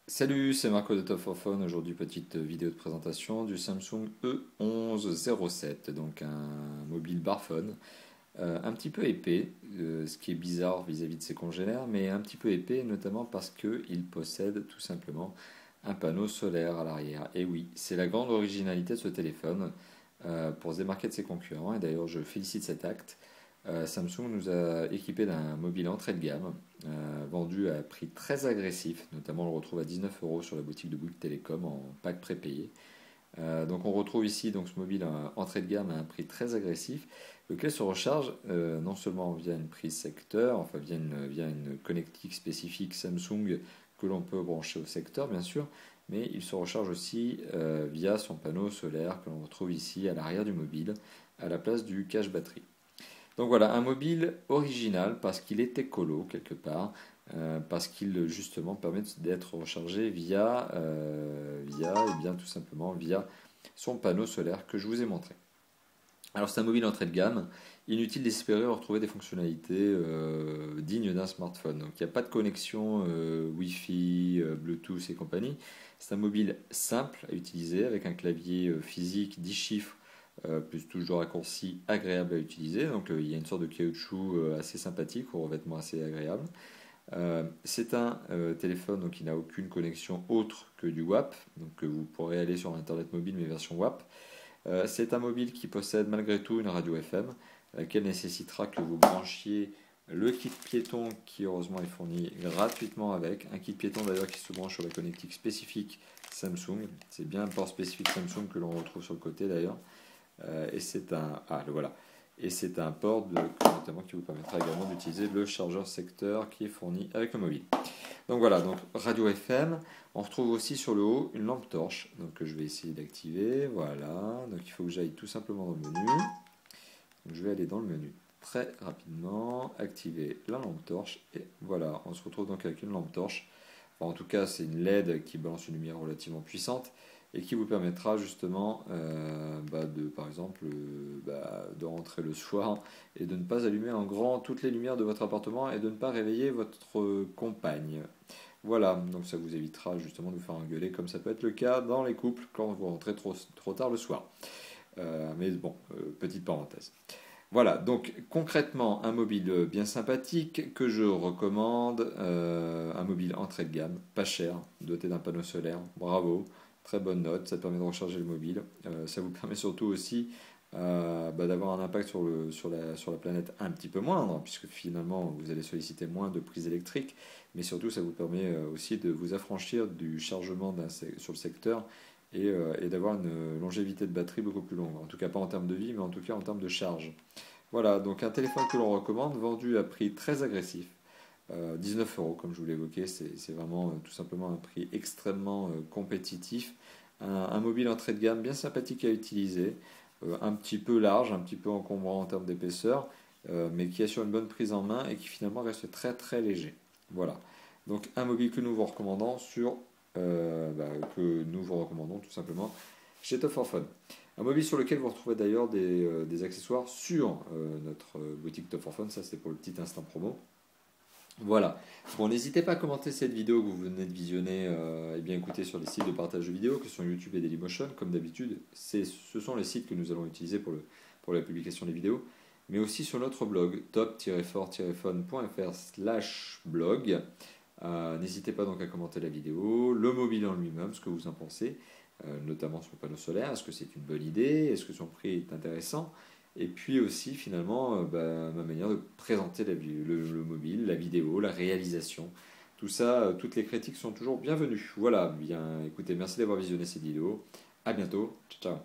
Salut, c'est Marco de Top 4 Phone. Aujourd'hui, petite vidéo de présentation du Samsung E1107, donc un mobile barphone, un petit peu épais, ce qui est bizarre vis-à-vis de ses congénères, mais un petit peu épais notamment parce qu'il possède tout simplement un panneau solaire à l'arrière. Et oui, c'est la grande originalité de ce téléphone pour se démarquer de ses concurrents, et d'ailleurs je félicite cet acte. Samsung nous a équipé d'un mobile entrée de gamme, vendu à prix très agressif, notamment on le retrouve à 19 euros sur la boutique de Bouygues Télécom en pack prépayé. Donc on retrouve ici donc ce mobile entrée de gamme à un prix très agressif, lequel se recharge non seulement via une prise secteur, enfin via une connectique spécifique Samsung que l'on peut brancher au secteur bien sûr, mais il se recharge aussi via son panneau solaire que l'on retrouve ici à l'arrière du mobile, à la place du cache batterie. Donc voilà, un mobile original parce qu'il est écolo quelque part, parce qu'il justement permet d'être rechargé via et bien tout simplement via son panneau solaire que je vous ai montré. Alors c'est un mobile entrée de gamme, inutile d'espérer retrouver des fonctionnalités dignes d'un smartphone. Donc il n'y a pas de connexion Wi-Fi, Bluetooth et compagnie. C'est un mobile simple à utiliser avec un clavier physique 10 chiffres plus touche de raccourci agréable à utiliser. Donc il y a une sorte de caoutchouc assez sympathique, au revêtement assez agréable. C'est un téléphone donc, qui n'a aucune connexion autre que du WAP, donc vous pourrez aller sur Internet mobile mais version WAP. C'est un mobile qui possède malgré tout une radio FM, laquelle nécessitera que vous branchiez le kit piéton qui heureusement est fourni gratuitement avec. Un kit piéton d'ailleurs qui se branche sur la connectique spécifique Samsung. C'est bien un port spécifique Samsung que l'on retrouve sur le côté d'ailleurs. Et c'est un voilà. Et c'est un port notamment qui vous permettra également d'utiliser le chargeur secteur qui est fourni avec le mobile. Donc voilà, donc radio FM. On retrouve aussi sur le haut une lampe torche, donc que je vais essayer d'activer. Voilà, donc il faut que j'aille tout simplement dans le menu. Donc je vais aller dans le menu très rapidement, activer la lampe torche et voilà, on se retrouve donc avec une lampe torche. Enfin, en tout cas, c'est une LED qui balance une lumière relativement puissante et qui vous permettra justement par exemple, de rentrer le soir et de ne pas allumer en grand toutes les lumières de votre appartement et de ne pas réveiller votre compagne. Voilà, donc ça vous évitera justement de vous faire engueuler comme ça peut être le cas dans les couples quand vous rentrez trop tard le soir. Mais bon, petite parenthèse. Voilà, donc concrètement, un mobile bien sympathique que je recommande, un mobile entrée de gamme, pas cher, doté d'un panneau solaire, bravo, très bonne note, ça permet de recharger le mobile, ça vous permet surtout aussi d'avoir un impact sur la planète un petit peu moindre, puisque finalement vous allez solliciter moins de prises électriques, mais surtout ça vous permet aussi de vous affranchir du chargement sur le secteur et d'avoir une longévité de batterie beaucoup plus longue. En tout cas, pas en termes de vie, mais en tout cas en termes de charge. Voilà, donc un téléphone que l'on recommande, vendu à prix très agressif. 19 euros, comme je vous l'ai évoqué, c'est vraiment tout simplement un prix extrêmement compétitif. Un mobile entrée de gamme bien sympathique à utiliser, un petit peu large, un petit peu encombrant en termes d'épaisseur, mais qui assure une bonne prise en main et qui finalement reste très très léger. Voilà, donc un mobile que nous vous recommandons que nous vous recommandons tout simplement chez Top 4 Phone. Un mobile sur lequel vous retrouvez d'ailleurs des accessoires sur notre boutique Top 4 Phone, ça c'est pour le petit instant promo. Voilà. Bon, n'hésitez pas à commenter cette vidéo que vous venez de visionner et bien écouter sur les sites de partage de vidéos que sont YouTube et Dailymotion. Comme d'habitude, ce sont les sites que nous allons utiliser pour la publication des vidéos, mais aussi sur notre blog top-fort-phone.fr/blog. N'hésitez pas donc à commenter la vidéo, le mobile en lui-même, ce que vous en pensez, notamment sur le panneau solaire. Est-ce que c'est une bonne idée? Est-ce que son prix est intéressant? Et puis aussi finalement ma manière de présenter le mobile, la vidéo, la réalisation. Tout ça, toutes les critiques sont toujours bienvenues. Voilà, bien écoutez, merci d'avoir visionné cette vidéo. À bientôt. Ciao, ciao.